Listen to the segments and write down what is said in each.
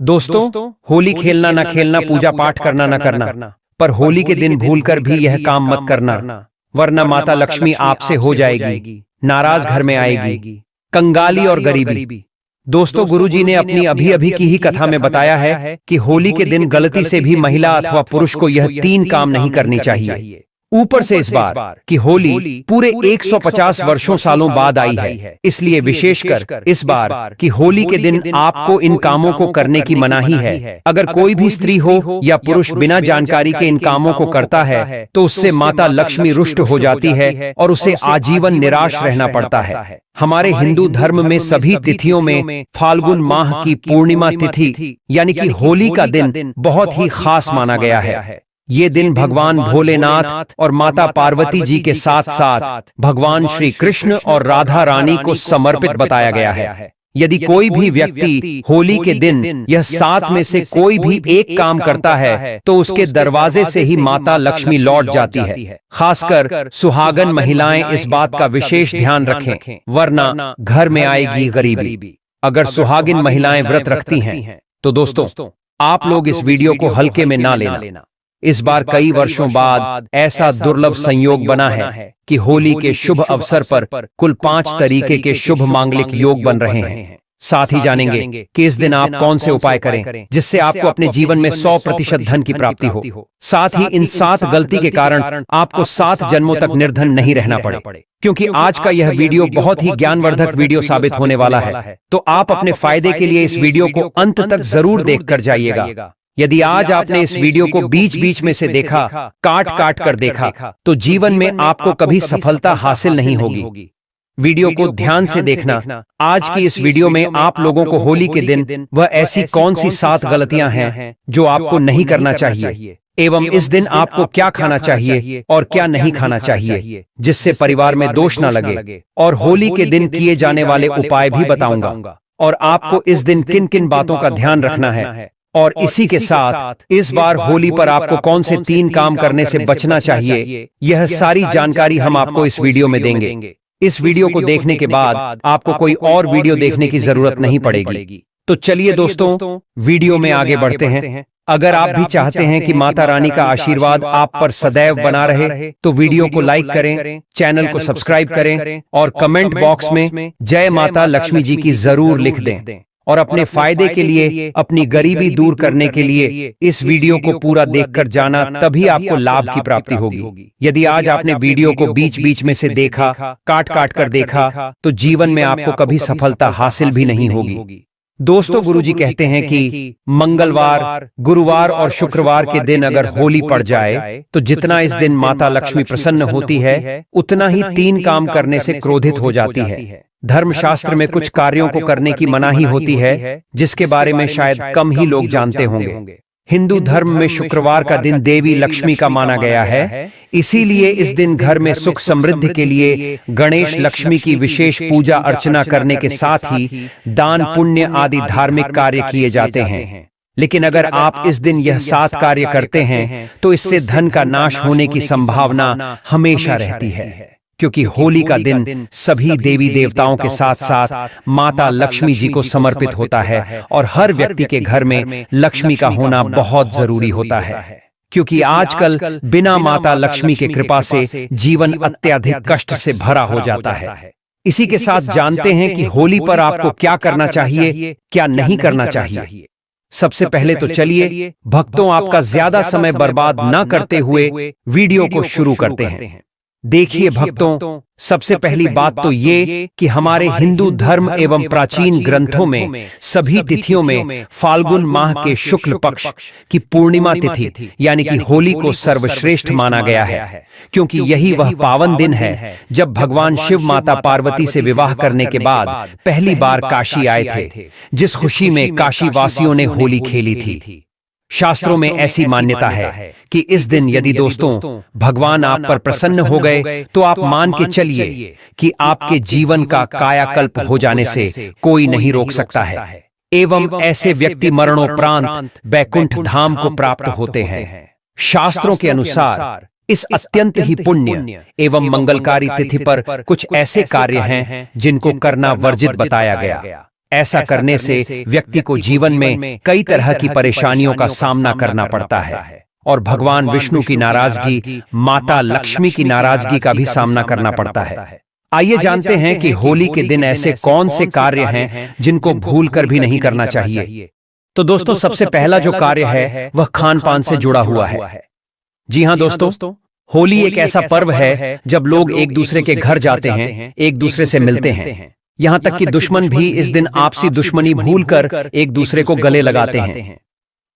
दोस्तों, होली खेलना ना खेलना, पूजा पाठ करना ना करना, पर होली के दिन भूलकर भी यह काम मत करना, वरना माता लक्ष्मी आपसे हो जाएगी, नाराज घर में आएगी। कंगाली और गरीबी। दोस्तों, गुरुजी ने अपनी अभी अभी की ही कथा में बताया है कि होली के दिन गलती से भी महिला अथवा पुरुष को यह 3 काम नहीं करनी चाहिए। ऊपर से इस बार की होली पूरे 150 वर्षों सालों बाद आई है, इसलिए विशेषकर इस बार की होली के दिन आपको इन कामों को करने की मनाही है। अगर कोई भी स्त्री हो या पुरुष बिना जानकारी के इन कामों को करता है तो उससे माता लक्ष्मी रुष्ट हो जाती है और उसे आजीवन निराश रहना पड़ता है। हमारे हिंदू धर्म में सभी तिथियों में फाल्गुन माह की पूर्णिमा तिथि यानी कि होली का दिन बहुत ही खास माना गया है। ये दिन भगवान भोलेनाथ और माता पार्वती जी के साथ साथ भगवान श्री कृष्ण और राधा रानी को समर्पित बताया गया है। यदि कोई भी व्यक्ति होली के दिन यह 7 में से कोई भी एक काम करता है तो उसके दरवाजे से ही माता लक्ष्मी लौट जाती है। खासकर सुहागन महिलाएं इस बात का विशेष ध्यान रखें, वरना घर में आएगी गरीबी। अगर सुहागिन महिलाएं व्रत रखती हैं तो दोस्तों, आप लोग इस वीडियो को हल्के में ना लेना। इस बार कई वर्षों बाद ऐसा दुर्लभ संयोग बना है कि होली के शुभ अवसर पर कुल 5 तरीके के शुभ मांगलिक योग बन रहे हैं। साथ ही जानेंगे कि इस दिन आप कौन से उपाय करें जिससे आपको अपने जीवन में 100% धन की प्राप्ति हो। साथ ही इन 7 गलती के कारण आपको 7 जन्मों तक निर्धन नहीं रहना पड़े। क्योंकि आज का यह वीडियो बहुत ही ज्ञानवर्धक वीडियो साबित होने वाला है, तो आप अपने फायदे के लिए इस वीडियो को अंत तक जरूर देखकर जाइएगा। यदि आज आपने इस वीडियो को बीच बीच में से देखा, काट काट कर देखा, तो जीवन में आपको कभी सफलता हासिल नहीं होगी। वीडियो को ध्यान से देखना। आज की इस वीडियो में आप लोगों को होली के दिन वह ऐसी कौन सी 7 गलतियां हैं जो आपको नहीं करना चाहिए, एवं इस दिन आपको क्या खाना चाहिए और क्या नहीं खाना चाहिए जिससे परिवार में दोष न लगे, और होली के दिन किए जाने वाले उपाय भी बताऊंगा, और आपको इस दिन किन किन बातों का ध्यान रखना है। और इसी के साथ इस बार होली पर आपको कौन से 3 काम करने से बचना चाहिए, यह सारी जानकारी हम आपको इस वीडियो में देंगे। इस वीडियो को देखने के बाद आपको कोई और वीडियो देखने की जरूरत नहीं पड़ेगी। तो चलिए दोस्तों, वीडियो में आगे बढ़ते हैं। अगर आप भी चाहते हैं कि माता रानी का आशीर्वाद आप पर सदैव बना रहे तो वीडियो को लाइक करें, चैनल को सब्सक्राइब करें और कमेंट बॉक्स में जय माता लक्ष्मी जी की जरूर लिख दें। और अपने फायदे के लिए, अपनी गरीबी दूर करने के लिए इस वीडियो को पूरा देखकर जाना, तभी आपको लाभ की प्राप्ति होगी। यदि आज आपने वीडियो को बीच बीच में से देखा, काट काट कर देखा, तो जीवन में आपको कभी सफलता हासिल भी नहीं होगी। दोस्तों, गुरुजी कहते हैं कि मंगलवार, गुरुवार और शुक्रवार के दिन अगर होली पड़ जाए तो जितना इस दिन माता लक्ष्मी प्रसन्न होती है, उतना ही 3 काम करने से क्रोधित हो जाती है। धर्मशास्त्र में कुछ कार्यों को करने की मनाही होती है जिसके बारे में शायद कम ही लोग जानते होंगे। हिंदू धर्म में शुक्रवार का दिन देवी लक्ष्मी का माना गया है, इसीलिए इस दिन घर में सुख समृद्धि के लिए गणेश लक्ष्मी की विशेष पूजा अर्चना करने के साथ ही दान पुण्य आदि धार्मिक कार्य किए जाते हैं। लेकिन अगर आप इस दिन यह 7 कार्य करते हैं तो इससे धन का नाश होने की संभावना हमेशा रहती है, क्योंकि होली का दिन सभी देवी देवताओं के साथ साथ माता लक्ष्मी जी को समर्पित होता है, और हर व्यक्ति के घर में लक्ष्मी का होना बहुत जरूरी होता है। क्योंकि आजकल बिना माता लक्ष्मी के कृपा से जीवन अत्यधिक कष्ट से भरा हो जाता है। इसी के साथ जानते हैं कि होली पर आपको क्या करना चाहिए, क्या नहीं करना चाहिए। सबसे पहले तो चलिए भक्तों, आपका ज्यादा समय बर्बाद न करते हुए वीडियो को शुरू करते हैं। देखिए भक्तों, सबसे पहली बात तो ये कि हमारे हिंदू धर्म एवं प्राचीन ग्रंथों में सभी तिथियों में फाल्गुन माह के शुक्ल पक्ष की पूर्णिमा तिथि यानी कि होली को सर्वश्रेष्ठ माना गया है, क्योंकि यही वह पावन दिन है जब भगवान शिव माता पार्वती से विवाह करने के बाद पहली बार काशी आए थे, जिस खुशी में काशी वासियों ने होली खेली थी। शास्त्रों में ऐसी मान्यता है कि इस दिन यदि दोस्तों भगवान आप पर प्रसन्न हो गए तो आप मान के चलिए कि आपके जीवन का कायाकल्प हो जाने से कोई नहीं रोक सकता है, एवं ऐसे व्यक्ति मरणोपरांत बैकुंठ धाम को प्राप्त होते हैं। शास्त्रों के अनुसार इस अत्यंत ही पुण्य एवं मंगलकारी तिथि पर कुछ ऐसे कार्य हैं जिनको करना वर्जित बताया गया। ऐसा करने से व्यक्ति को जीवन में कई तरह की परेशानियों का सामना करना पड़ता है और भगवान विष्णु की नाराजगी, माता लक्ष्मी की नाराजगी का भी सामना करना पड़ता है। आइए जानते हैं कि होली के दिन ऐसे कौन से कार्य हैं जिनको भूल कर भी नहीं करना चाहिए। तो दोस्तों, सबसे पहला जो कार्य है वह खान पान से जुड़ा हुआ है। जी हाँ दोस्तों, होली एक ऐसा पर्व है जब लोग एक दूसरे के घर जाते हैं, एक दूसरे से मिलते हैं। यहाँ तक कि दुश्मन भी इस दिन आपसी दुश्मनी भूलकर एक दूसरे को गले लगाते हैं।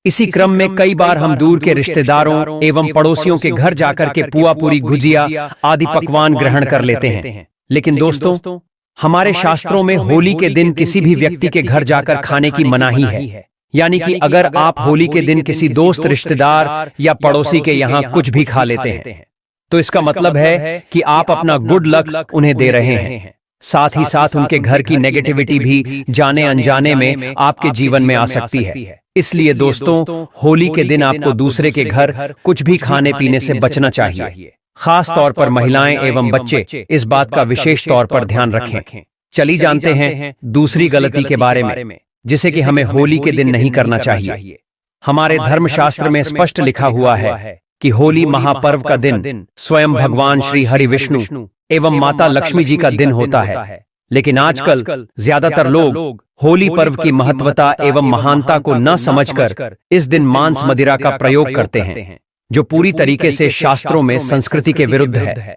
इसी क्रम में कई बार हम दूर के रिश्तेदारों एवं पड़ोसियों के घर जाकर के पुआ पूरी, गुजिया आदि पकवान ग्रहण कर लेते हैं। लेकिन दोस्तों, हमारे शास्त्रों में होली के दिन किसी भी व्यक्ति के घर जाकर खाने की मनाही है। यानी कि अगर आप होली के दिन किसी दोस्त, रिश्तेदार या पड़ोसी के यहाँ कुछ भी खा लेते हैं तो इसका मतलब है कि आप अपना गुड लक उन्हें दे रहे हैं। साथ ही साथ उनके घर की नेगेटिविटी भी जाने अनजाने में आपके जीवन में आ सकती है। इसलिए दोस्तों, होली के दिन आपको दूसरे के घर कुछ भी खाने पीने से बचना चाहिए। खास तौर पर महिलाएं एवं बच्चे इस बात का विशेष तौर पर ध्यान रखें। चलिए जानते हैं दूसरी गलती के बारे में, जिसे कि हमें होली के दिन नहीं करना चाहिए। हमारे धर्मशास्त्र में स्पष्ट लिखा हुआ है कि होली महापर्व का दिन स्वयं भगवान श्री हरि विष्णु एवं माता लक्ष्मी जी का दिन होता है। लेकिन आजकल ज्यादातर लोग होली पर्व की महत्वता एवं महानता को न समझकर इस दिन मांस मदिरा का प्रयोग करते हैं, जो पूरी तरीके से शास्त्रों में संस्कृति के विरुद्ध है।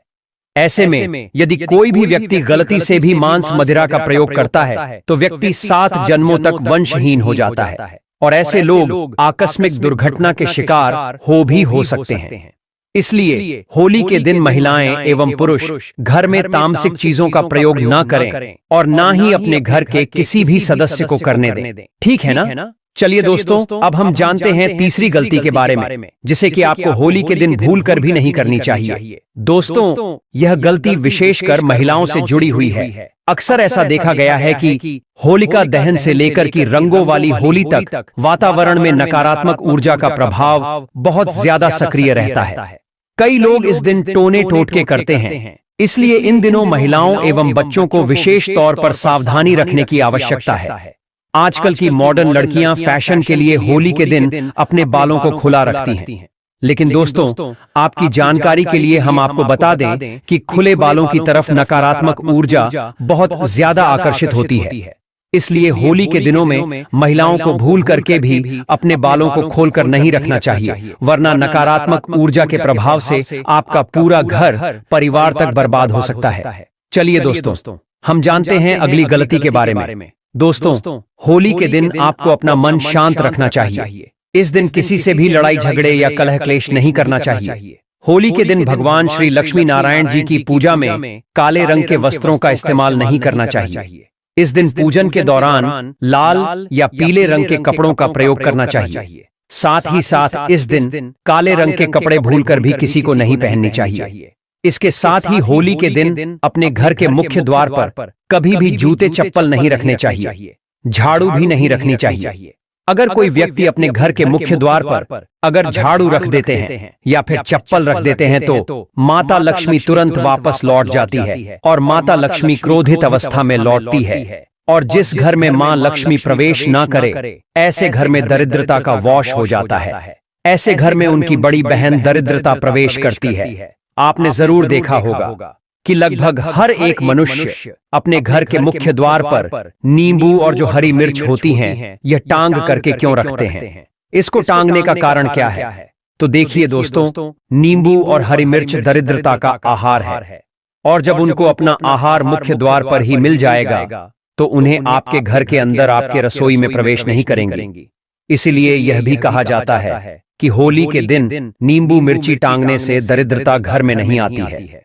ऐसे में यदि कोई भी व्यक्ति गलती से भी मांस मदिरा का प्रयोग करता है तो व्यक्ति 7 जन्मों तक वंशहीन हो जाता है और ऐसे लोग आकस्मिक दुर्घटना के शिकार हो सकते हैं। इसलिए होली के दिन महिलाएं एवं पुरुष घर में तामसिक चीजों का प्रयोग न करें और न ही अपने घर के किसी भी सदस्य को करने दें। ठीक है ना? चलिए दोस्तों, अब हम जानते हैं तीसरी गलती के बारे में, जिसे कि आपको होली के दिन भूल कर भी नहीं करनी चाहिए। दोस्तों, यह गलती विशेषकर महिलाओं से जुड़ी हुई है। अक्सर ऐसा देखा गया है कि होलिका दहन से लेकर की रंगों वाली होली तक वातावरण में नकारात्मक ऊर्जा का प्रभाव बहुत ज्यादा सक्रिय रहता है। कई लोग इस दिन टोने टोटके करते हैं। इसलिए इन दिनों महिलाओं एवं बच्चों को विशेष तौर पर सावधानी रखने की आवश्यकता है। आजकल की मॉडर्न लड़कियां फैशन के लिए होली के दिन अपने बालों को खुला रखती हैं। लेकिन दोस्तों, आपकी जानकारी के लिए हम आपको बता दें कि खुले बालों की तरफ नकारात्मक ऊर्जा बहुत ज्यादा आकर्षित होती है। इसलिए होली के दिनों में महिलाओं को भूल करके भी अपने बालों को खोलकर नहीं रखना चाहिए, वरना नकारात्मक ऊर्जा के प्रभाव से आपका पूरा घर, परिवार तक बर्बाद हो सकता है। चलिए दोस्तों, हम जानते हैं अगली गलती के बारे में। दोस्तों, होली के दिन आपको अपना मन शांत रखना चाहिए। इस दिन किसी से भी लड़ाई झगड़े या कलह क्लेश नहीं करना चाहिए। होली के दिन भगवान श्री लक्ष्मी नारायण जी की पूजा में काले रंग के वस्त्रों का इस्तेमाल नहीं करना चाहिए। इस दिन पूजन के दौरान लाल या पीले रंग के कपड़ों का प्रयोग करना चाहिए। साथ ही साथ इस दिन काले रंग के कपड़े भूलकर भी किसी को नहीं पहनने चाहिए। इसके साथ ही होली के दिन अपने घर के मुख्य द्वार पर कभी भी जूते चप्पल नहीं रखने चाहिए, झाड़ू भी नहीं रखनी चाहिए। अगर कोई व्यक्ति अपने घर के मुख्य द्वार पर अगर झाड़ू रख देते हैं या फिर चप्पल रख देते हैं तो माता लक्ष्मी तुरंत वापस लौट जाती है और माता लक्ष्मी क्रोधित अवस्था में लौटती है। और जिस घर में मां लक्ष्मी प्रवेश न करे, ऐसे घर में दरिद्रता का वश हो जाता है। ऐसे घर में उनकी बड़ी बहन दरिद्रता प्रवेश करती है। आपने जरूर देखा होगा कि लगभग हर एक मनुष्य अपने घर के मुख्य द्वार पर नींबू और जो हरी मिर्च होती हैं, यह टांग करके क्यों रखते हैं? इसको टांगने का कारण क्या है? तो देखिए दोस्तों, नींबू और हरी मिर्च दरिद्रता का आहार है और जब उनको अपना आहार मुख्य द्वार पर ही मिल जाएगा तो उन्हें आपके घर के अंदर, आपके रसोई में प्रवेश नहीं करेंगे। इसीलिए यह भी कहा जाता है कि होली के दिन नींबू मिर्ची टांगने से दरिद्रता घर में नहीं आती है।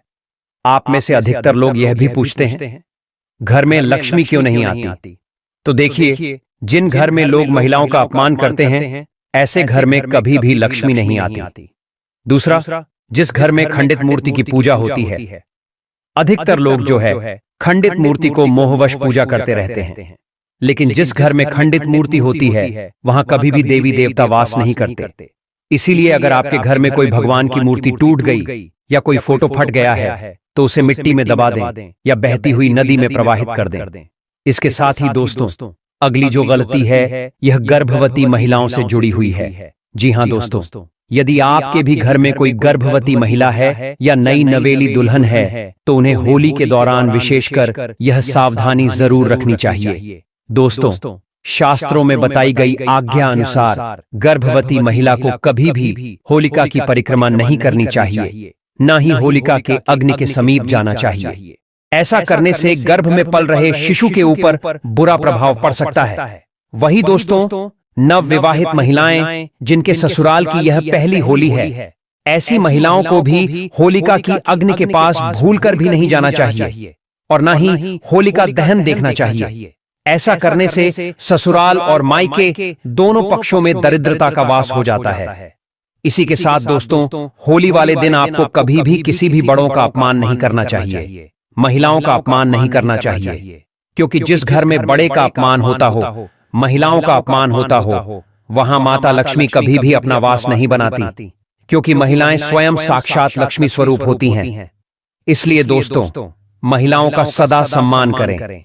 आप में से अधिकतर लोग यह भी पूछते हैं, घर में लक्ष्मी क्यों नहीं आती? तो देखिए, जिन घर में लोग महिलाओं का अपमान करते हैं, ऐसे घर में कभी भी लक्ष्मी नहीं आती। दूसरा, जिस घर में खंडित मूर्ति की पूजा होती है, अधिकतर लोग जो है खंडित मूर्ति को मोहवश पूजा करते रहते हैं। लेकिन जिस घर में खंडित मूर्ति होती है, वहां कभी भी देवी देवता वास नहीं करते। इसीलिए अगर आपके घर में कोई भगवान की मूर्ति टूट गई या कोई फोटो फट गया है तो उसे मिट्टी में दबा दें या बहती हुई नदी में प्रवाहित कर दें। इसके साथ ही दोस्तों, अगली जो गलती है यह गर्भवती महिलाओं से जुड़ी हुई है। जी हाँ दोस्तों, यदि आपके भी घर में कोई गर्भवती महिला है या नई नवेली दुल्हन है तो उन्हें होली के दौरान विशेषकर यह सावधानी जरूर रखनी चाहिए। दोस्तों, शास्त्रों में बताई गई आज्ञा अनुसार गर्भवती महिला को कभी भी होलिका की परिक्रमा नहीं करनी चाहिए, न ही होलिका के अग्नि के समीप जाना चाहिए। ऐसा करने से गर्भ में पल रहे शिशु के ऊपर बुरा प्रभाव पड़ सकता है। वही दोस्तों, नव विवाहित महिलाएं जिनके ससुराल की यह पहली होली है, ऐसी महिलाओं को भी होलिका की अग्नि के पास भूलकर भी नहीं जाना चाहिए और न ही होलिका दहन देखना चाहिए। ऐसा करने से ससुराल और मायके दोनों पक्षों में दरिद्रता का वास हो जाता है। इसी के साथ दोस्तों, होली वाले दिन आपको कभी भी किसी भी बड़ों का अपमान नहीं करना चाहिए, महिलाओं का अपमान नहीं करना चाहिए, क्योंकि जिस घर में बड़े का अपमान होता हो, महिलाओं का अपमान होता हो, वहां माता लक्ष्मी कभी भी अपना वास नहीं बनाती, क्योंकि महिलाएं स्वयं साक्षात लक्ष्मी स्वरूप होती हैं। इसलिए दोस्तों, महिलाओं का सदा सम्मान करें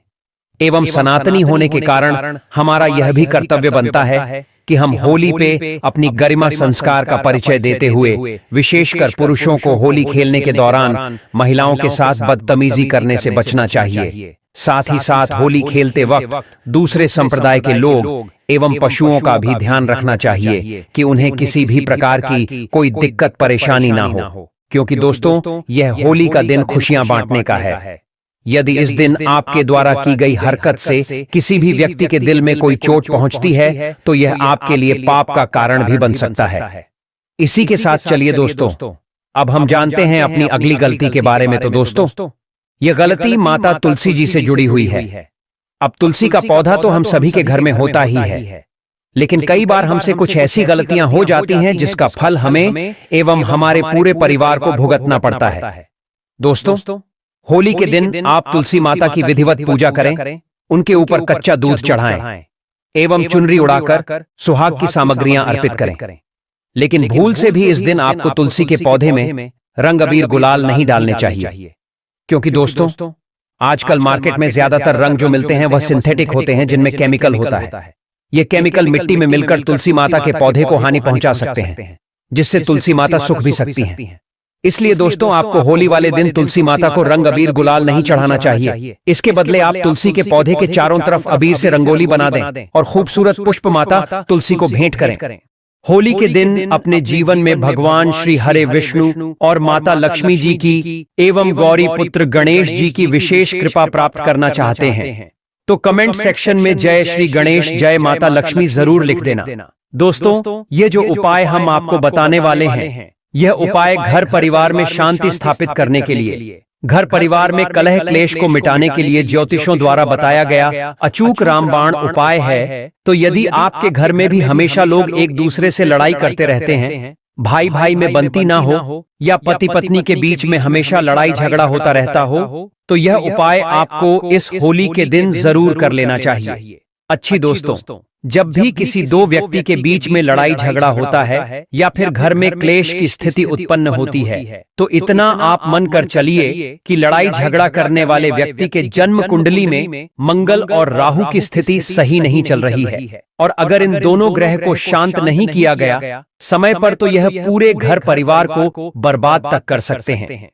एवं सनातनी होने के कारण हमारा यह भी कर्तव्य बनता है कि हम होली पे अपनी गरिमा संस्कार का परिचय देते हुए विशेषकर पुरुषों को होली खेलने के दौरान महिलाओं के साथ बदतमीजी करने से बचना चाहिए। साथ ही साथ होली खेलते वक्त दूसरे संप्रदाय के लोग एवं पशुओं का भी ध्यान रखना चाहिए कि उन्हें किसी भी प्रकार की कोई दिक्कत परेशानी ना हो, क्योंकि दोस्तों, यह होली का दिन खुशियां बांटने का है। यदि इस दिन आपके द्वारा की गई हरकत से किसी भी व्यक्ति के दिल में कोई चोट पहुंचती है तो यह आपके लिए पाप का कारण भी बन सकता है। इसी के साथ चलिए दोस्तों, अब हम जानते हैं अपनी अगली गलती के बारे में। तो दोस्तों, यह गलती माता तुलसी जी से जुड़ी हुई है। अब तुलसी का पौधा तो हम सभी के घर में होता ही है, लेकिन कई बार हमसे कुछ ऐसी गलतियां हो जाती हैं जिसका फल हमें एवं हमारे पूरे परिवार को भुगतना पड़ता है। दोस्तों, होली के दिन आप तुलसी माता की विधिवत पूजा करें, उनके ऊपर कच्चा दूध चढ़ाएं एवं चुनरी उड़ाकर सुहाग की सामग्रियां अर्पित करें। लेकिन भूल से भी इस दिन आपको तुलसी के पौधे में रंग अबीर गुलाल नहीं डालने चाहिए, क्योंकि दोस्तों, आजकल मार्केट में ज्यादातर रंग जो मिलते हैं वह सिंथेटिक होते हैं, जिनमें केमिकल होता है। ये केमिकल मिट्टी में मिलकर तुलसी माता के पौधे को हानि पहुंचा सकते हैं, जिससे तुलसी माता सूख भी सकती हैं। इसलिए दोस्तों, आपको होली वाले दिन तुलसी माता को रंग अबीर गुलाल नहीं चढ़ाना चाहिए। इसके बदले आप तुलसी के पौधे के चारों तरफ अबीर से रंगोली बना दें और खूबसूरत पुष्प माता तुलसी को भेंट करें। होली के दिन अपने जीवन में भगवान श्री हरे विष्णु और माता लक्ष्मी जी की एवं गौरी पुत्र गणेश जी की विशेष कृपा प्राप्त करना चाहते हैं तो कमेंट सेक्शन में जय श्री गणेश, जय माता लक्ष्मी जरूर लिख देना। दोस्तों, ये जो उपाय हम आपको बताने वाले हैं, यह उपाय घर परिवार में शांति स्थापित करने के लिए, घर परिवार में कलह क्लेश को मिटाने के लिए ज्योतिषों द्वारा बताया गया अचूक रामबाण उपाय है। तो यदि आपके घर में भी हमेशा लोग एक दूसरे से लड़ाई करते रहते हैं, भाई भाई में बनती ना हो या पति पत्नी के बीच में हमेशा लड़ाई झगड़ा होता रहता हो, तो यह उपाय आपको इस होली के दिन जरूर कर लेना चाहिए। अच्छी दोस्तों, जब भी किसी दो व्यक्ति के बीच में लड़ाई झगड़ा होता है या फिर घर में क्लेश की स्थिति उत्पन्न होती है, तो इतना आप मन कर चलिए कि लड़ाई झगड़ा करने वाले व्यक्ति के जन्म कुंडली में मंगल और राहु की स्थिति सही नहीं चल रही है, और अगर इन दोनों ग्रह को शांत नहीं किया गया समय पर, तो यह पूरे घर परिवार को बर्बाद तक कर सकते हैं।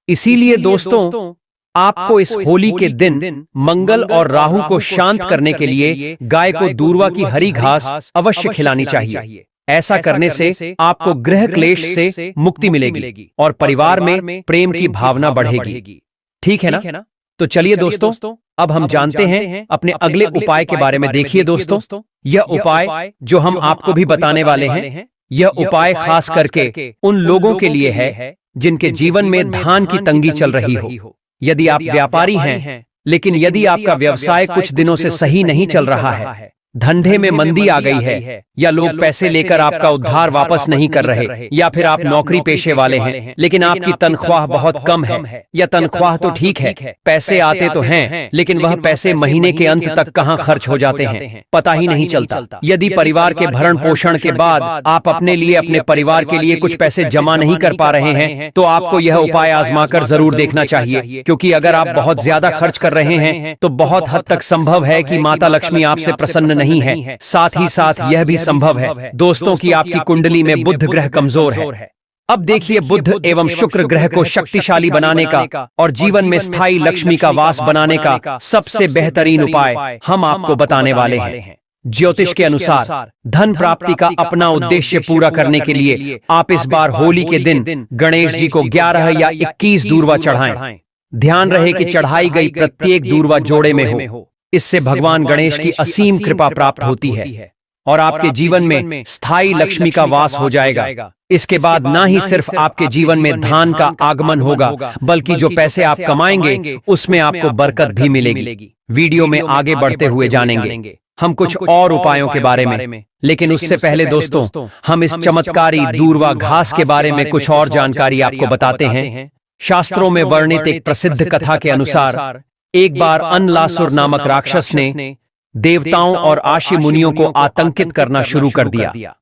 इसीलिए दोस्तों, आपको इस होली के दिन मंगल और राहु को शांत करने के लिए गाय को दूर्वा की हरी घास अवश्य खिलानी चाहिए। ऐसा करने से आपको ग्रह क्लेश से मुक्ति मिलेगी और परिवार में प्रेम की भावना बढ़ेगी। ठीक है ना? तो चलिए दोस्तों, अब हम जानते हैं अपने अगले उपाय के बारे में। देखिए दोस्तों, यह उपाय जो हम आपको भी बताने वाले हैं, यह उपाय खास करके उन लोगों के लिए है जिनके जीवन में धान की तंगी चल रही हो। यदि आप व्यापारी हैं, लेकिन यदि आपका व्यवसाय कुछ दिनों से सही नहीं चल रहा है, धंधे में मंदी आ गई है, या लोग पैसे लेकर आपका उद्धार वापस नहीं कर रहे, या फिर आप नौकरी पेशे वाले हैं लेकिन आपकी तनख्वाह बहुत कम है, या तनख्वाह तो ठीक है, पैसे आते तो हैं लेकिन वह पैसे महीने के अंत तक कहां खर्च हो जाते हैं पता ही नहीं चलता। यदि परिवार के भरण पोषण के बाद आप अपने लिए, अपने परिवार के लिए कुछ पैसे जमा नहीं कर पा रहे हैं तो आपको यह उपाय आजमाकर जरूर देखना चाहिए, क्योंकि अगर आप बहुत ज्यादा खर्च कर रहे हैं तो बहुत हद तक संभव है कि माता लक्ष्मी आपसे प्रसन्न नहीं है। साथ ही साथ यह भी संभव है दोस्तों कि आपकी कुंडली में बुध ग्रह कमजोर है। अब देखिए, बुध एवं शुक्र ग्रह को शक्तिशाली बनाने का और जीवन में स्थायी लक्ष्मी का वास बनाने का सबसे बेहतरीन उपाय हम आपको बताने वाले हैं। ज्योतिष के अनुसार धन प्राप्ति का अपना उद्देश्य पूरा करने के लिए आप इस बार होली के दिन गणेश जी को 11 या 21 दूर्वा चढ़ाएं। ध्यान रहे कि चढ़ाई गई प्रत्येक दूर्वा जोड़े में हो। इससे भगवान गणेश की असीम कृपा प्राप्त होती है और आपके जीवन में स्थायी लक्ष्मी का वास हो जाएगा। इसके बाद ना ही सिर्फ आपके जीवन में धन का आगमन होगा, बल्कि जो पैसे आप कमाएंगे उसमें आपको बरकत भी मिलेगी। वीडियो में आगे बढ़ते हुए जानेंगे हम कुछ और उपायों के बारे में, लेकिन उससे पहले दोस्तों हम इस चमत्कारी दूर्वा घास के बारे में कुछ और जानकारी आपको बताते हैं। शास्त्रों में वर्णित एक प्रसिद्ध कथा के अनुसार एक बार अनलासुर नामक राक्षस ने देवताओं और आशी मुनियों को आतंकित करना शुरू कर दिया।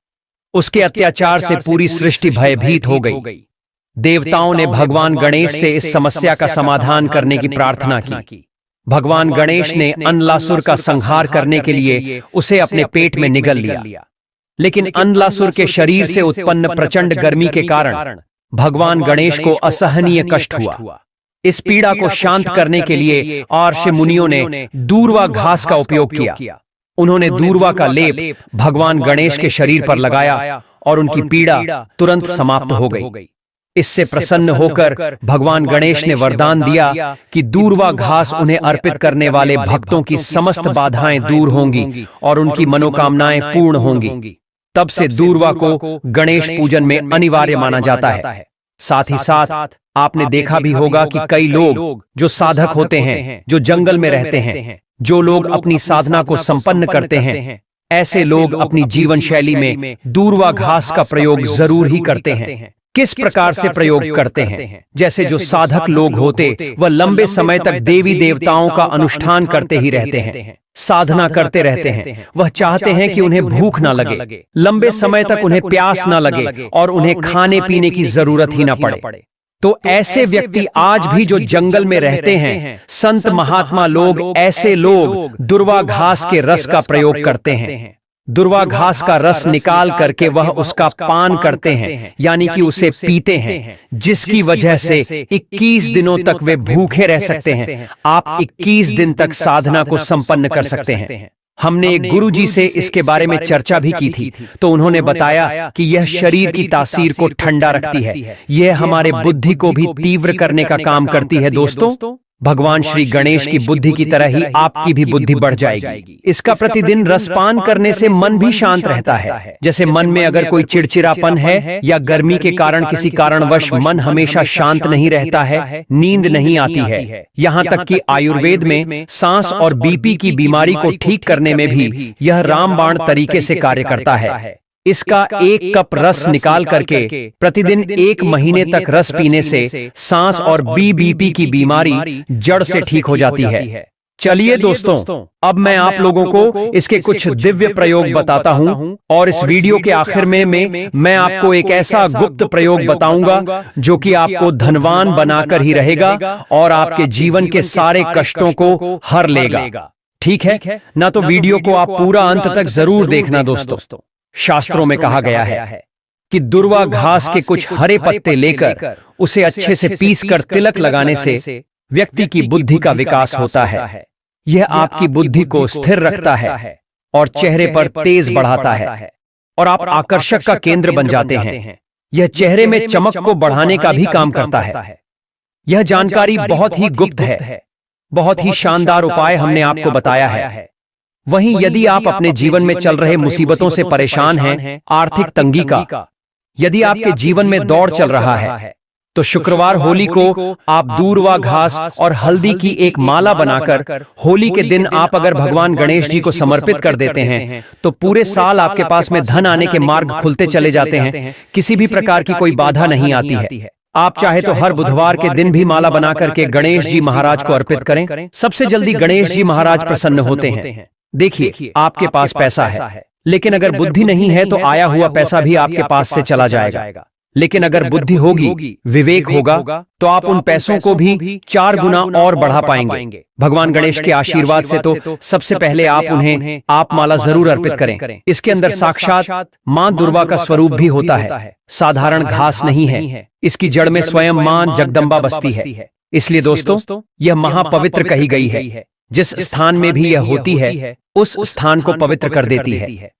उसके अत्याचार से पूरी सृष्टि भयभीत हो गई। देवताओं ने भगवान गणेश से इस समस्या का समाधान करने की प्रार्थना की। भगवान गणेश ने अनलासुर का संहार करने के लिए उसे अपने पेट में निगल लिया, लेकिन अनलासुर के शरीर से उत्पन्न प्रचंड गर्मी के कारण भगवान गणेश को असहनीय कष्ट हुआ। इस पीड़ा को शांत करने के लिए आर्ष मुनियों ने दूर्वा घास का उपयोग किया। उन्होंने दूर्वा का लेप भगवान गणेश के शरीर पर लगाया और उनकी पीड़ा तुरंत समाप्त हो गई। इससे प्रसन्न होकर भगवान गणेश ने वरदान दिया कि दूर्वा घास उन्हें अर्पित करने वाले भक्तों की समस्त बाधाएं दूर होंगी और उनकी मनोकामनाएं पूर्ण होंगी। तब से दूर्वा को गणेश पूजन में अनिवार्य माना जाता है। साथ ही साथ आपने देखा भी होगा कि कई लोग जो साधक होते हैं, जो जंगल में रहते हैं, जो लोग अपनी साधना को संपन्न करते हैं, ऐसे लोग अपनी जीवन शैली में दूर्वा घास का प्रयोग जरूर ही करते हैं। किस प्रकार से प्रयोग करते हैं? जैसे जो साधक लोग होते वह लंबे समय तक देवी देवताओं का अनुष्ठान करते ही रहते हैं, साधना करते रहते हैं। वह चाहते हैं कि उन्हें भूख ना लगे, लंबे समय तक उन्हें प्यास ना लगे और उन्हें खाने पीने की जरूरत ही ना पड़े। तो ऐसे व्यक्ति आज भी जो जंगल में रहते हैं, संत महात्मा लोग, ऐसे लोग दूर्वा घास के रस का प्रयोग करते हैं। दूर्वा घास का रस निकाल करके वह उसका पान करते हैं, यानी कि उसे पीते हैं, जिसकी वजह से 21 दिनों तक वे भूखे रह सकते हैं। आप 21 दिन तक साधना को संपन्न कर सकते हैं। हमने एक गुरुजी से इसके बारे में चर्चा भी की थी, तो उन्होंने बताया कि यह शरीर की तासीर को ठंडा रखती है, यह हमारे बुद्धि को भी तीव्र करने का काम करती है। दोस्तों, भगवान श्री गणेश की बुद्धि की तरह ही आपकी भी बुद्धि बढ़ जाएगी। इसका प्रतिदिन रसपान करने से मन भी शांत रहता है। जैसे मन में अगर कोई चिड़चिड़ापन है या गर्मी के कारण किसी कारणवश मन हमेशा शांत नहीं रहता है, नींद नहीं आती है, यहाँ तक कि आयुर्वेद में सांस और बीपी की बीमारी को ठीक करने में भी यह रामबाण तरीके से कार्य करता है। इसका 1 कप रस निकाल करके प्रतिदिन 1 महीने तक रस पीने से सांस और बीपी की बीमारी जड़ से ठीक हो जाती है। चलिए दोस्तों, अब मैं आप लोगों को इसके कुछ दिव्य प्रयोग बताता हूं और इस वीडियो के आखिर में मैं आपको एक ऐसा गुप्त प्रयोग बताऊंगा जो कि आपको धनवान बनाकर ही रहेगा और आपके जीवन के सारे कष्टों को हर लेगा। ठीक है ना? तो वीडियो को आप पूरा अंत तक जरूर देखना दोस्तों। शास्त्रों में कहा गया है कि दूर्वा घास के कुछ हरे पत्ते लेकर उसे अच्छे से पीसकर तिलक लगाने से व्यक्ति की बुद्धि का विकास होता है। यह आपकी बुद्धि को स्थिर रखता है और चेहरे पर तेज बढ़ाता है और आप आकर्षक का केंद्र बन जाते हैं। यह चेहरे में चमक को बढ़ाने का भी काम करता है। यह जानकारी बहुत ही गुप्त है, बहुत ही शानदार उपाय हमने आपको बताया है। वहीं यदि आप अपने जीवन में चल रहे मुसीबतों से परेशान हैं, आर्थिक तंगी का, यदि आपके जीवन में दौड़ चल रहा है, तो शुक्रवार होली को आप दूर्वा घास और हल्दी की एक माला बनाकर होली के दिन आप अगर भगवान गणेश जी को समर्पित कर देते हैं तो पूरे साल आपके पास में धन आने के मार्ग खुलते चले जाते हैं। किसी भी प्रकार की कोई बाधा नहीं आती है। आप चाहे तो हर बुधवार के दिन भी माला बना करके गणेश जी महाराज को अर्पित करें। सबसे जल्दी गणेश जी महाराज प्रसन्न होते हैं। देखिए, आपके पास पैसा है, लेकिन अगर बुद्धि नहीं है तो आया हुआ पैसा भी आपके पास से चला जाएगा। लेकिन अगर बुद्धि होगी, विवेक होगा, तो आप उन पैसों को भी 4 गुना और बढ़ा पाएंगे। भगवान गणेश के आशीर्वाद से तो सबसे पहले आप उन्हें आप माला जरूर अर्पित करें। इसके अंदर साक्षात मां दुर्गा का स्वरूप भी होता है, साधारण घास नहीं है। इसकी जड़ में स्वयं मां जगदम्बा बसती है। इसलिए दोस्तों, यह महापवित्र कही गई है। जिस स्थान में भी यह होती है, उस स्थान को पवित्र कर देती है।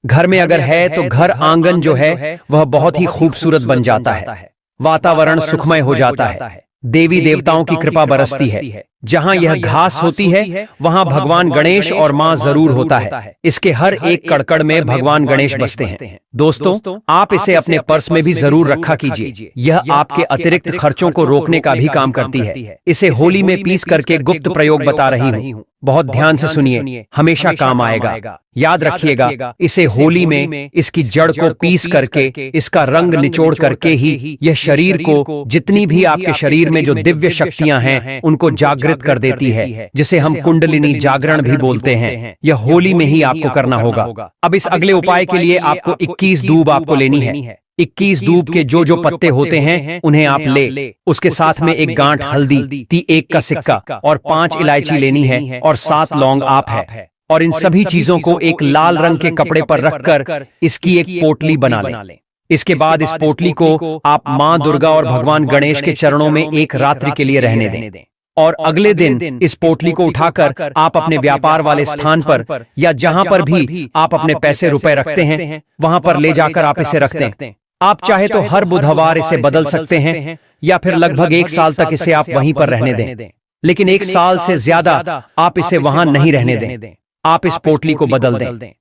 घर में अगर है तो घर आंगन जो है वह बहुत ही खूबसूरत बन जाता है। वातावरण सुखमय हो जाता है। देवी देवताओं की कृपा बरसती है। जहां यह घास होती है वहां भगवान गणेश और मां जरूर होता है। इसके हर एक कड़कड़ में भगवान गणेश बसते हैं। दोस्तों, आप इसे अपने पर्स में भी जरूर रखा कीजिए। यह आपके अतिरिक्त खर्चों को रोकने का भी काम करती है। इसे होली में पीस करके गुप्त प्रयोग बता रही हूँ। बहुत ध्यान से सुनिए, हमेशा काम आएगा। याद रखिएगा, इसे होली में इसकी जड़ को पीस करके इसका रंग निचोड़ करके ही यह शरीर को, जितनी भी आपके शरीर में जो दिव्य शक्तियां हैं, उनको जागृत कर देती है, जिसे हम कुंडलिनी जागरण भी बोलते हैं। यह होली में ही आपको करना होगा। अब इस अगले उपाय के लिए आपको 21 दूब आपको लेनी है। 21 दूब के जो पत्ते होते हैं उन्हें आप ले। उसके साथ में एक गांठ हल्दी, 1 का सिक्का और 5 इलायची लेनी है और 7 लौंग आप है। और इन सभी चीजों को एक लाल रंग के कपड़े पर रखकर इसकी एक पोटली बना लें। इसके बाद इस पोटली को आप मां दुर्गा और भगवान गणेश के चरणों में एक रात्रि के लिए रहने दें। और अगले दिन इस पोटली को उठाकर आप अपने व्यापार वाले स्थान पर या जहां पर भी आप अपने पैसे रुपए रखते हैं वहां पर ले जाकर आप इसे रखते हैं। आप चाहे तो हर बुधवार इसे बदल सकते हैं या फिर लगभग 1 साल तक इसे आप वहीं पर रहने दें। लेकिन 1 साल से ज्यादा आप इसे वहां नहीं रहने दें। आप इस पोटली को बदल दें।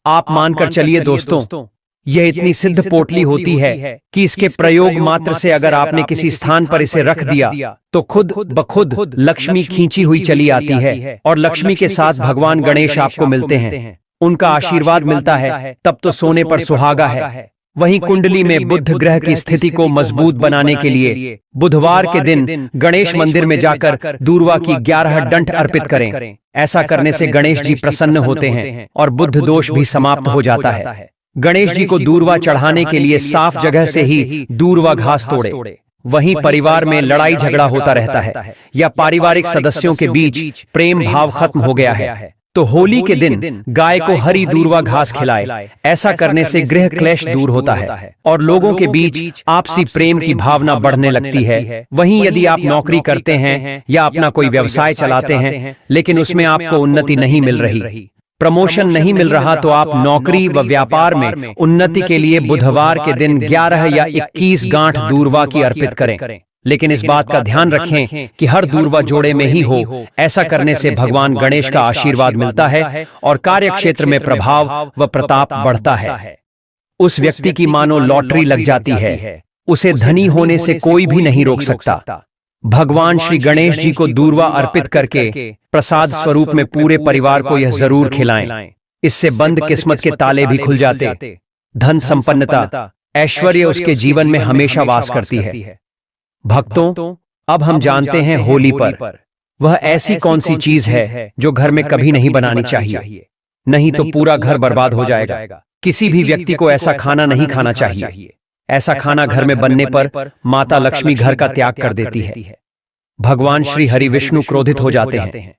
आप मानकर चलिए दोस्तों, यह इतनी सिद्ध पोटली होती है कि इसके प्रयोग मात्र से अगर आपने किसी स्थान पर इसे रख दिया तो खुद ब खुद लक्ष्मी खींची हुई चली आती है और लक्ष्मी के साथ भगवान गणेश आपको मिलते हैं। उनका आशीर्वाद मिलता है, तब तो सोने पर सुहागा है। वहीं कुंडली में बुध ग्रह की स्थिति को मजबूत बनाने के लिए बुधवार के दिन गणेश मंदिर में जाकर दूर्वा की 11 डंठ अर्पित करें। ऐसा करने से गणेश जी प्रसन्न होते हैं और बुध दोष भी समाप्त हो जाता है। गणेश जी को दूर्वा चढ़ाने के लिए साफ जगह से ही दूर्वा घास तोड़े। वहीं परिवार में लड़ाई झगड़ा होता रहता है या पारिवारिक सदस्यों के बीच प्रेम भाव खत्म हो गया है तो होली के दिन गाय को हरी दूर्वा घास खिलाए। ऐसा करने से गृह क्लेश दूर होता है और लोगों के बीच आपसी प्रेम की भावना बढ़ने लगती है। वहीं यदि आप नौकरी करते हैं या अपना कोई व्यवसाय चलाते हैं लेकिन उसमें आपको उन्नति नहीं मिल रही, प्रमोशन नहीं मिल रहा, तो आप नौकरी व व्यापार में उन्नति के लिए बुधवार के दिन 11 या 21 गांठ दूर्वा की अर्पित करें। लेकिन इस बात का ध्यान रखें कि हर दूर्वा जोड़े में ही हो। ऐसा करने से भगवान गणेश का आशीर्वाद मिलता है और कार्य क्षेत्र में प्रभाव व प्रताप बढ़ता है। उस व्यक्ति की मानो लॉटरी लग जाती है। उसे धनी होने से कोई भी नहीं रोक सकता। भगवान श्री गणेश जी को दूर्वा अर्पित करके प्रसाद स्वरूप में पूरे परिवार को यह जरूर खिलाएं। इससे बंद किस्मत के ताले भी खुल जाते। धन संपन्नता, ऐश्वर्य उसके जीवन में हमेशा वास करती है। भक्तों, अब हम जानते हैं होली पर वह ऐसी कौन सी चीज है जो घर में कभी नहीं बनानी चाहिए, नहीं तो पूरा घर बर्बाद हो जाएगा। किसी भी व्यक्ति को ऐसा खाना नहीं खाना चाहिए। ऐसा खाना घर में बनने पर माता लक्ष्मी घर का त्याग कर देती है। भगवान श्री हरि विष्णु क्रोधित हो जाते हैं।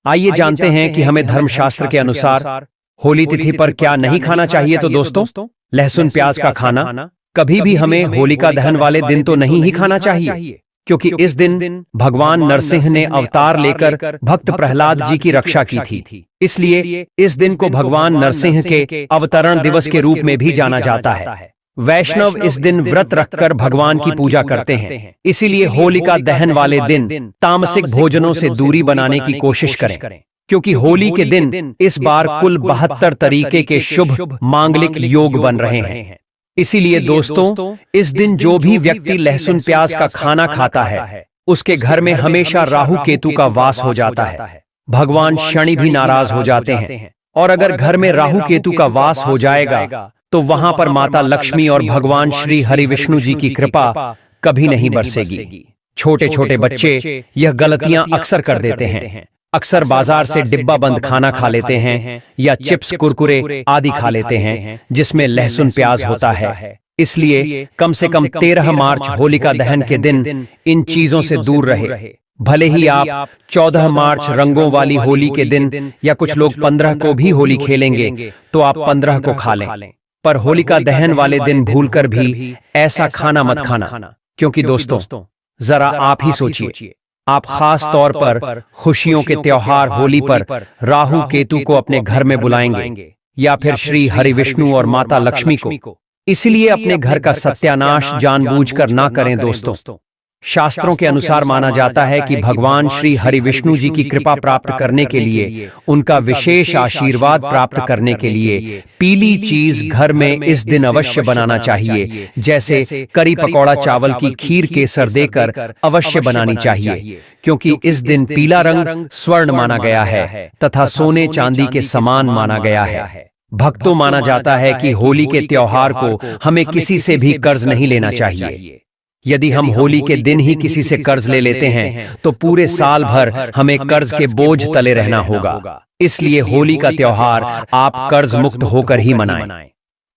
आइए जानते हैं कि हमें धर्मशास्त्र के अनुसार होली तिथि पर क्या नहीं खाना चाहिए। तो दोस्तों, लहसुन प्याज का खाना कभी भी हमें होलिका दहन वाले दिन तो नहीं ही खाना चाहिए, क्योंकि इस दिन भगवान नरसिंह ने अवतार लेकर भक्त प्रहलाद जी की रक्षा की थी। इसलिए इस दिन को भगवान नरसिंह के अवतरण दिवस के रूप में भी जाना जाता है। वैष्णव इस दिन व्रत रखकर भगवान की पूजा करते हैं। इसीलिए होलिका दहन वाले दिन तामसिक भोजनों से दूरी बनाने की कोशिश करें, क्योंकि होली के दिन इस बार कुल 72 तरीके के शुभ मांगलिक योग बन रहे हैं। इसीलिए दोस्तों, इस दिन जो भी व्यक्ति लहसुन प्याज का खाना खाता है, उसके घर में हमेशा राहु केतु का वास हो जाता है। भगवान शनि भी नाराज हो जाते हैं। और अगर घर में राहु केतु का वास हो जाएगा तो वहां पर माता लक्ष्मी और भगवान श्री हरि विष्णु जी की कृपा कभी नहीं बरसेगी। छोटे छोटे बच्चे यह गलतियां अक्सर कर देते हैं। अक्सर बाजार से डिब्बा बंद खाना खा लेते हैं या चिप्स कुरकुरे आदि खा लेते हैं जिसमें लहसुन प्याज होता है। इसलिए कम से कम 13 मार्च होलिका दहन के दिन इन चीजों से दूर रहे। भले ही आप 14 मार्च रंगों वाली होली के दिन या कुछ लोग 15 को भी होली खेलेंगे तो आप 15 को खा लें, पर होलिका दहन वाले दिन भूलकर भी ऐसा खाना मत खाना। क्योंकि दोस्तों, जरा आप ही सोचिए, आप खास तौर पर खुशियों के त्योहार होली पर राहु केतु को अपने घर में बुलाएंगे या फिर श्री हरि विष्णु और माता लक्ष्मी को। इसलिए अपने घर का सत्यानाश जानबूझकर ना करें दोस्तों। शास्त्रों के अनुसार माना जाता है कि भगवान श्री हरि विष्णु जी की कृपा प्राप्त करने के लिए, उनका विशेष आशीर्वाद प्राप्त करने के लिए पीली चीज घर में इस दिन अवश्य बनाना चाहिए। जैसे करी पकौड़ा चावल की खीर केसर देकर अवश्य बनानी चाहिए, क्योंकि इस दिन पीला रंग स्वर्ण माना गया है तथा सोने चांदी के समान माना गया है। भक्तों, माना जाता है कि होली के त्योहार को हमें किसी से भी कर्ज नहीं लेना चाहिए। यदि हम होली के दिन ही किसी से कर्ज ले लेते हैं तो पूरे साल भर हमें कर्ज के बोझ तले रहना होगा। इसलिए होली का त्योहार आप कर्ज मुक्त होकर ही मनाएं।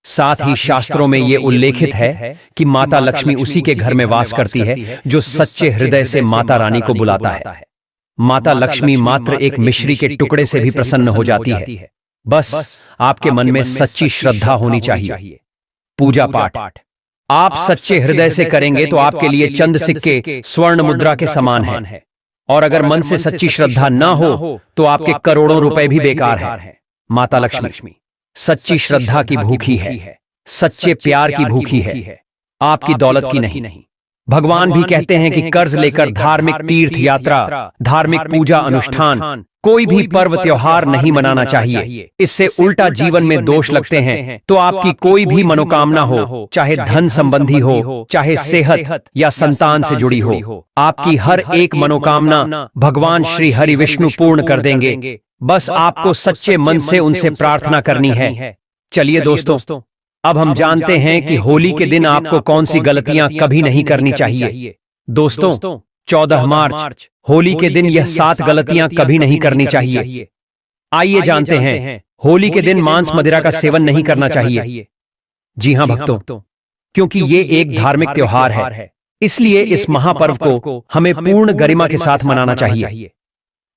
साथ ही शास्त्रों में ये उल्लेखित है कि माता लक्ष्मी उसी के घर में वास करती है जो सच्चे हृदय से माता रानी को बुलाता है। माता लक्ष्मी मात्र एक मिश्री के टुकड़े से भी प्रसन्न हो जाती है। बस आपके मन में सच्ची श्रद्धा होनी चाहिए। पूजा पाठ आप सच्चे हृदय से करेंगे तो आपके लिए चंद सिक्के स्वर्ण मुद्रा के समान है। और अगर मन से सच्ची श्रद्धा न हो तो आपके करोड़ों रुपए भी बेकार है। माता लक्ष्मी सच्ची श्रद्धा की भूखी है, सच्चे प्यार की भूखी है, आपकी दौलत की नहीं। भगवान भी कहते हैं कि कर्ज लेकर धार्मिक तीर्थ यात्रा, धार्मिक पूजा अनुष्ठान, कोई भी पर्व त्योहार नहीं मनाना चाहिए। इससे उल्टा जीवन में दोष लगते हैं। तो आपकी कोई भी मनोकामना हो, चाहे धन संबंधी हो, चाहे सेहत या संतान से जुड़ी हो, आपकी हर एक मनोकामना भगवान श्री हरि विष्णु पूर्ण कर देंगे। बस आपको सच्चे मन से उनसे प्रार्थना करनी है। चलिए दोस्तों, अब हम जानते हैं कि होली के दिन आपको कौन सी गलतियां कभी नहीं करनी चाहिए। दोस्तों, 14 मार्च होली के दिन यह 7 गलतियां कभी नहीं करनी चाहिए। आइए जानते हैं। होली के दिन मांस मदिरा का सेवन नहीं करना चाहिए। जी हां भक्तों, क्योंकि ये एक धार्मिक त्योहार है, इसलिए इस महापर्व को हमें पूर्ण गरिमा के साथ मनाना चाहिए।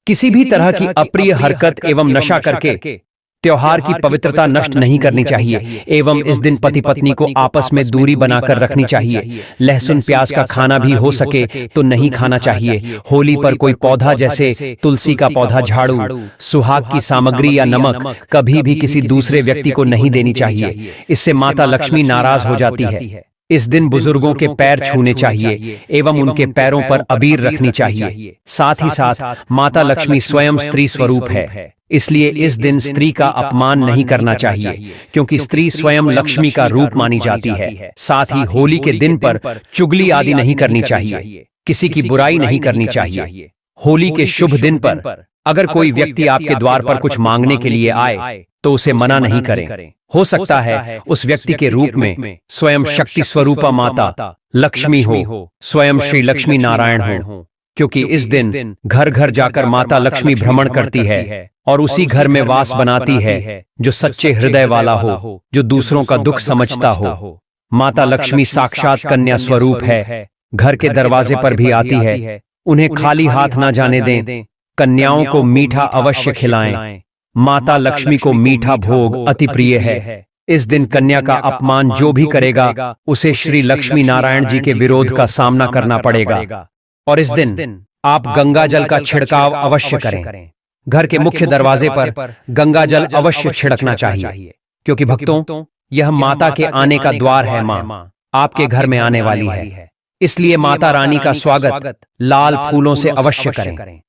किसी भी तरह की अप्रिय हरकत एवं नशा करके त्योहार की पवित्रता नष्ट नहीं करनी चाहिए। एवं इस दिन पति पत्नी को आपस में दूरी बनाकर रखनी चाहिए। लहसुन प्याज का खाना भी हो सके तो नहीं खाना चाहिए। होली पर कोई पौधा जैसे तुलसी का पौधा, झाड़ू, सुहाग की सामग्री या नमक कभी भी किसी दूसरे व्यक्ति को नहीं देनी चाहिए। इससे माता लक्ष्मी नाराज हो जाती है। इस दिन बुजुर्गों के पैर छूने चाहिए एवं उनके पैरों पर अबीर रखनी चाहिए। साथ ही साथ माता लक्ष्मी स्वयं स्त्री स्वरूप है, इसलिए इस दिन स्त्री का अपमान नहीं करना चाहिए, क्योंकि स्त्री स्वयं लक्ष्मी का रूप मानी जाती है। साथ ही होली के दिन पर चुगली आदि नहीं करनी चाहिए, किसी की बुराई नहीं करनी चाहिए। होली के शुभ दिन पर अगर कोई व्यक्ति आपके द्वार पर कुछ मांगने के लिए आए तो उसे मना नहीं करें। हो सकता है उस व्यक्ति के रूप में स्वयं शक्ति स्वरूपा माता लक्ष्मी हो, स्वयं श्री लक्ष्मी नारायण हो, क्योंकि इस दिन घर घर जाकर माता लक्ष्मी भ्रमण करती है और उसी घर में वास बनाती है जो सच्चे हृदय वाला हो, जो दूसरों का दुख समझता हो। माता लक्ष्मी साक्षात कन्या स्वरूप है, घर के दरवाजे पर भी आती है। उन्हें खाली हाथ ना जाने दें। कन्याओं को मीठा अवश्य खिलाएं। माता लक्ष्मी को मीठा भोग अति प्रिय है। इस दिन कन्या का अपमान जो भी करेगा उसे श्री लक्ष्मी नारायण जी के विरोध का सामना करना पड़ेगा। और इस दिन आप गंगा जल का छिड़काव अवश्य करें। घर के मुख्य दरवाजे पर गंगा जल अवश्य छिड़कना चाहिए, क्योंकि भक्तों यह माता के आने का द्वार है। माँ आपके घर में आने वाली है, इसलिए माता रानी का स्वागत लाल फूलों से अवश्य करें।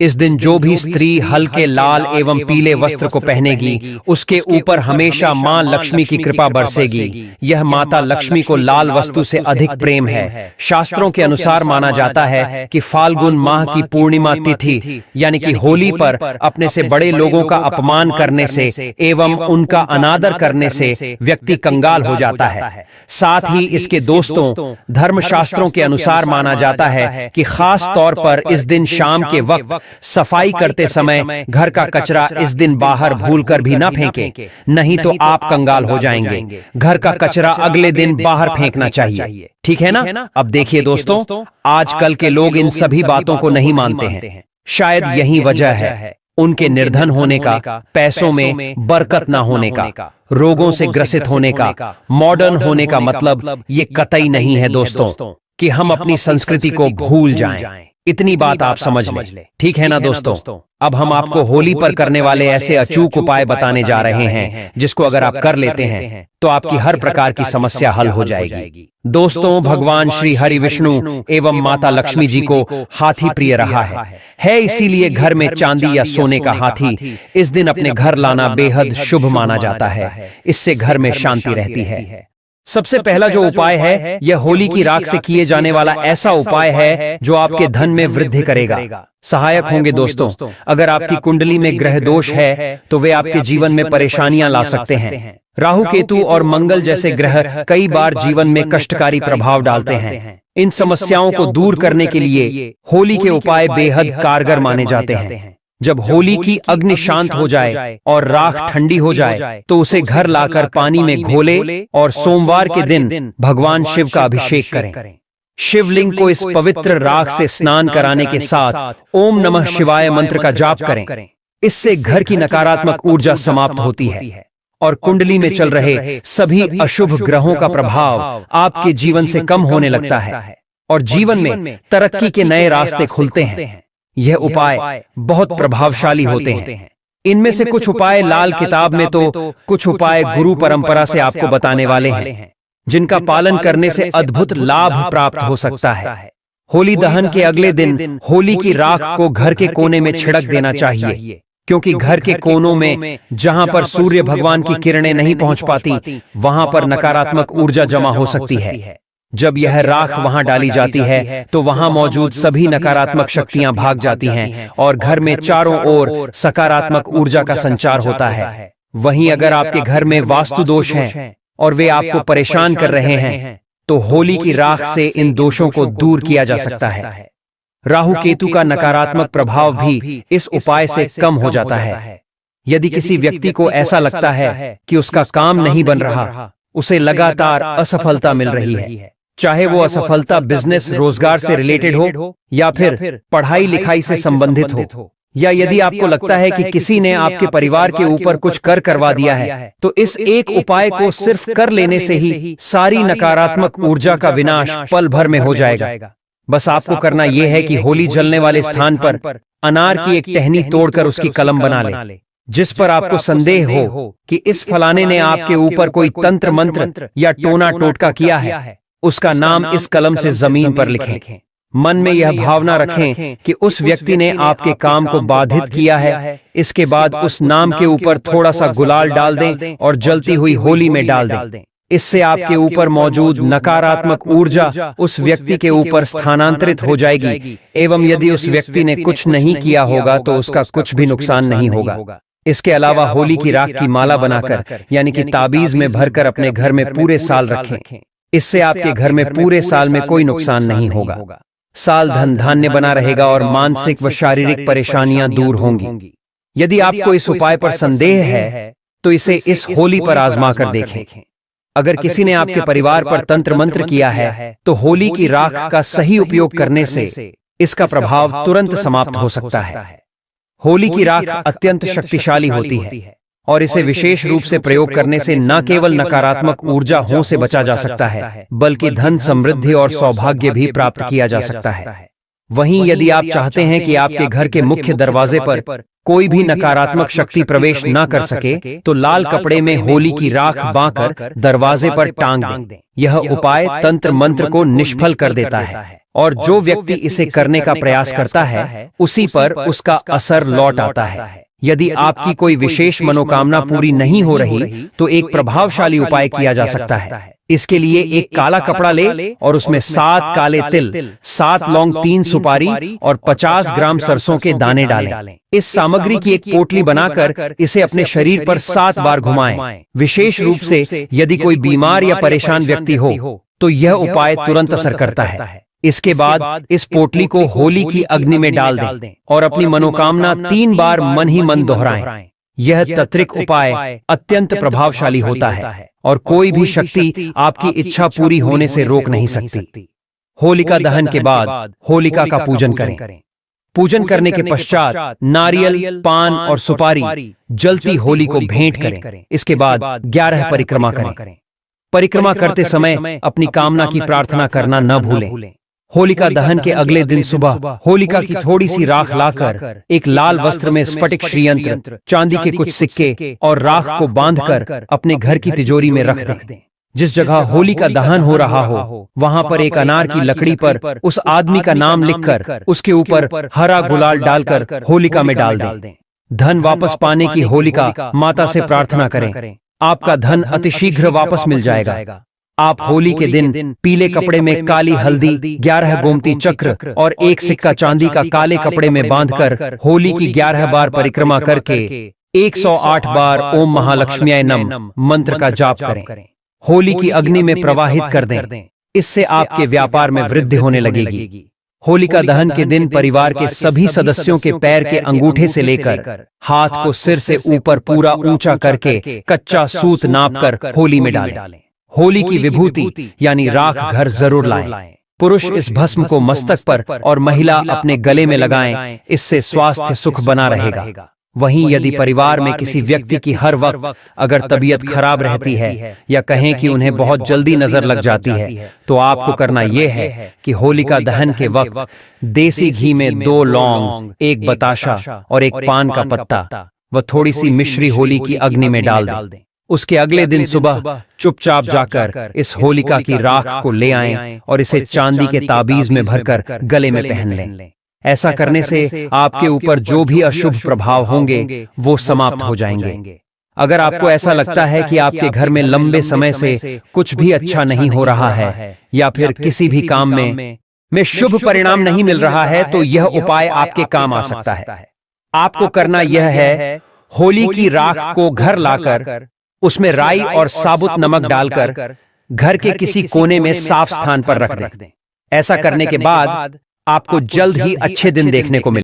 इस दिन जो भी स्त्री हल्के लाल एवं पीले वस्त्र को पहनेगी उसके ऊपर हमेशा मां लक्ष्मी की कृपा बरसेगी। यह माता लक्ष्मी को लाल वस्तु से अधिक प्रेम है। शास्त्रों के अनुसार माना जाता है कि फाल्गुन माह की पूर्णिमा तिथि यानी कि होली पर अपने से बड़े लोगों का अपमान करने से एवं उनका अनादर करने से व्यक्ति कंगाल हो जाता है। साथ ही इसके दोस्तों, धर्मशास्त्रों के अनुसार माना जाता है कि खास तौर पर इस दिन शाम के वक्त सफाई करते समय घर का कचरा इस दिन बाहर भूलकर भी न फेंकें, नहीं तो आप कंगाल हो जाएंगे। घर का कचरा अगले दिन बाहर फेंकना चाहिए, ठीक है ना। अब देखिए दोस्तों, आजकल के लोग इन सभी बातों को नहीं मानते हैं। शायद यही वजह है उनके निर्धन होने का, पैसों में बरकत ना होने का, रोगों से ग्रसित होने का। मॉडर्न होने का मतलब ये कतई नहीं है दोस्तों कि हम अपनी संस्कृति को भूल जाएं। इतनी बात आप समझ लें, ठीक है ना दोस्तों। अब हम आपको होली पर करने वाले ऐसे अचूक उपाय बताने जा रहे हैं जिसको अगर आप कर लेते हैं तो आपकी हर प्रकार की समस्या हल हो जाएगी। दोस्तों, भगवान श्री हरि विष्णु एवं माता लक्ष्मी जी को हाथी प्रिय रहा है। इसीलिए घर में चांदी या सोने का हाथी इस दिन अपने घर लाना बेहद शुभ माना जाता है। इससे घर में शांति रहती है। सबसे पहला जो उपाय है यह होली की राख से किए जाने वाला ऐसा उपाय है जो आपके धन में वृद्धि करेगा, सहायक होंगे दोस्तों। अगर आपकी कुंडली में ग्रह दोष है तो वे आपके जीवन में परेशानियां ला सकते हैं। राहु, केतु और मंगल जैसे ग्रह कई बार जीवन में कष्टकारी प्रभाव डालते हैं। इन समस्याओं को दूर करने के लिए होली के उपाय बेहद कारगर माने जाते हैं। जब होली की अग्नि शांत हो जाए और राख ठंडी हो जाए तो उसे घर लाकर पानी में घोले और सोमवार के दिन भगवान शिव का अभिषेक करें। शिवलिंग को इस पवित्र राख से स्नान कराने के साथ ओम नमः शिवाय मंत्र का जाप करें। इससे घर की नकारात्मक ऊर्जा समाप्त होती है और कुंडली में चल रहे सभी अशुभ ग्रहों का प्रभाव आपके जीवन से कम होने लगता है और जीवन में तरक्की के नए रास्ते खुलते हैं। यह उपाय बहुत प्रभावशाली होते हैं। इनमें से कुछ उपाय लाल किताब में तो कुछ उपाय गुरु परंपरा से आपको बताने वाले हैं जिनका पालन करने से अद्भुत लाभ प्राप्त हो सकता है। होली दहन के अगले दिन होली की राख को घर के कोने में छिड़क देना चाहिए, क्योंकि घर के कोनों में जहां पर सूर्य भगवान की किरणें नहीं पहुंच पाती वहां पर नकारात्मक ऊर्जा जमा हो सकती है। जब यह राख वहां डाली जाती है तो वहां मौजूद सभी नकारात्मक शक्तियां भाग जाती हैं और घर में चारों ओर सकारात्मक ऊर्जा का संचार होता है। वहीं अगर आपके घर में वास्तु दोष हैं और वे आपको परेशान कर रहे हैं तो होली की राख से इन दोषों को दूर किया जा सकता है। राहु केतु का नकारात्मक प्रभाव भी इस उपाय से कम हो जाता है। यदि किसी व्यक्ति को ऐसा लगता है कि उसका काम नहीं बन रहा, उसे लगातार असफलता मिल रही है, चाहे वो असफलता बिजनेस रोजगार से रिलेटेड हो या फिर पढ़ाई लिखाई से संबंधित हो, या यदि आपको लगता है कि किसी ने आपके परिवार के ऊपर कुछ कर करवा दिया है, तो इस एक उपाय को सिर्फ कर लेने से ही सारी नकारात्मक ऊर्जा का विनाश पल भर में हो जाएगा। बस आपको करना यह है कि होली जलने वाले स्थान पर अनार की एक टहनी तोड़कर उसकी कलम बना ले। जिस पर आपको संदेह हो कि इस फलाने ने आपके ऊपर कोई तंत्र मंत्र या टोना टोटका किया है, उसका नाम इस कलम से जमीन पर लिखें। मन में यह भावना रखें कि उस व्यक्ति ने आपके काम को बाधित किया है। इसके बाद उस नाम के ऊपर थोड़ा सा गुलाल डाल दें और जलती हुई होली में डाल दें। इससे आपके ऊपर मौजूद नकारात्मक ऊर्जा उस व्यक्ति के ऊपर स्थानांतरित हो जाएगी एवं यदि उस व्यक्ति ने कुछ नहीं किया होगा तो उसका कुछ भी नुकसान नहीं होगा। इसके अलावा होली की राख की माला बनाकर यानी कि ताबीज में भरकर अपने घर में पूरे साल रखें। इससे आपके घर में पूरे साल में कोई नुकसान नहीं होगा। साल धन धान्य बना रहेगा और मानसिक व शारीरिक परेशानियां दूर होंगी। यदि आपको इस उपाय पर संदेह है तो इसे इस होली पर आजमा कर देखें। अगर किसी ने आपके परिवार पर तंत्र मंत्र किया है तो होली की राख का सही उपयोग करने से इसका प्रभाव तुरंत समाप्त हो सकता है। होली की राख अत्यंत शक्तिशाली होती है और इसे विशेष रूप से प्रयोग करने से न केवल नकारात्मक ऊर्जा हो से बचा जा सकता है बल्कि धन समृद्धि और सौभाग्य भी प्राप्त किया जा सकता है। वहीं यदि आप चाहते हैं कि आपके घर के मुख्य दरवाजे पर कोई भी नकारात्मक शक्ति प्रवेश न कर सके तो लाल कपड़े में होली की राख बांधकर दरवाजे पर टांग दें। यह उपाय तंत्र मंत्र को निष्फल कर देता है और जो व्यक्ति इसे करने का प्रयास करता है उसी पर उसका असर लौट आता है। यदि आपकी कोई विशेष मनोकामना पूरी नहीं हो रही तो एक प्रभावशाली उपाय किया जा सकता है। इसके लिए एक काला कपड़ा ले और उसमें 7 काले तिल, 7 लौंग, 3 सुपारी और 50 ग्राम सरसों के दाने डालें। इस सामग्री की एक पोटली बनाकर इसे अपने शरीर पर 7 बार घुमाएं। विशेष रूप से यदि कोई बीमार या परेशान व्यक्ति हो तो यह उपाय तुरंत असर करता है। इसके बाद इस पोटली को होली की अग्नि में डाल दें और अपनी मनोकामना 3 बार मन ही मन दोहराएं। यह तंत्रिक उपाय अत्यंत प्रभावशाली होता है और कोई भी शक्ति आपकी इच्छा पूरी होने से रोक नहीं सकती। होलिका दहन के बाद होलिका का पूजन करें। पूजन करने के पश्चात नारियल, पान और सुपारी जलती होली को भेंट करें। इसके बाद 11 परिक्रमा करें। परिक्रमा करते समय अपनी कामना की प्रार्थना करना न भूलें। होलिका दहन के अगले दिन सुबह होलिका की थोड़ी सी राख लाकर एक लाल वस्त्र में स्फटिक श्रीयंत्र, चांदी के कुछ सिक्के और राख को बांधकर अपने घर की तिजोरी में रख दें। जिस जगह होली का दहन हो रहा हो वहां पर एक अनार की लकड़ी पर उस आदमी का नाम लिखकर उसके ऊपर हरा गुलाल डालकर होलिका में डाल दें। धन वापस पाने की होलिका माता से प्रार्थना करें। आपका धन अतिशीघ्र वापस मिल जाएगा। आप होली के दिन पीले कपड़े में काली हल्दी, 11 गोमती चक्र और 1 सिक्का चांदी का काले कपड़े में बांधकर होली की 11 बार परिक्रमा करके 108 बार ओम महालक्ष्म्याय नमः मंत्र का जाप करें। होली की अग्नि में प्रवाहित कर दें। इससे आपके व्यापार में वृद्धि होने लगेगी। होलिका दहन के दिन परिवार के सभी सदस्यों के पैर के अंगूठे से लेकर हाथ को सिर से ऊपर पूरा ऊंचा करके कच्चा सूत नापकर होली में डालें। होली की विभूति यानी राख घर जरूर लाएं। पुरुष इस भस्म को मस्तक पर और महिला अपने गले में लगाएं। इससे स्वास्थ्य सुख बना रहेगा। वहीं यदि परिवार में किसी व्यक्ति की हर वक्त अगर तबीयत खराब रहती है या कहें कि उन्हें बहुत जल्दी नजर लग जाती है तो आपको करना यह है कि होलिका दहन के वक्त देसी घी में 2 लौंग, 1 बताशा और 1 पान का पत्ता व थोड़ी सी मिश्री होली की अग्नि में डाल दें। उसके अगले दिन सुबह चुपचाप जाकर इस होलिका की राख को ले आएं और इसे चांदी के ताबीज में भरकर गले में पहन लें। ऐसा करने से आपके ऊपर जो भी अशुभ प्रभाव होंगे वो समाप्त हो जाएंगे। अगर आपको ऐसा लगता है कि आपके घर में लंबे समय से कुछ भी अच्छा नहीं हो रहा है या फिर किसी भी काम में शुभ परिणाम नहीं मिल रहा है तो यह उपाय आपके काम आ सकता है। आपको करना यह है, होली की राख को घर लाकर उसमें राई और साबुत नमक डालकर घर के किसी कोने में साफ स्थान पर रख दें। ऐसा करने के बाद आपको जल्द ही अच्छे दिन देखने को मिले।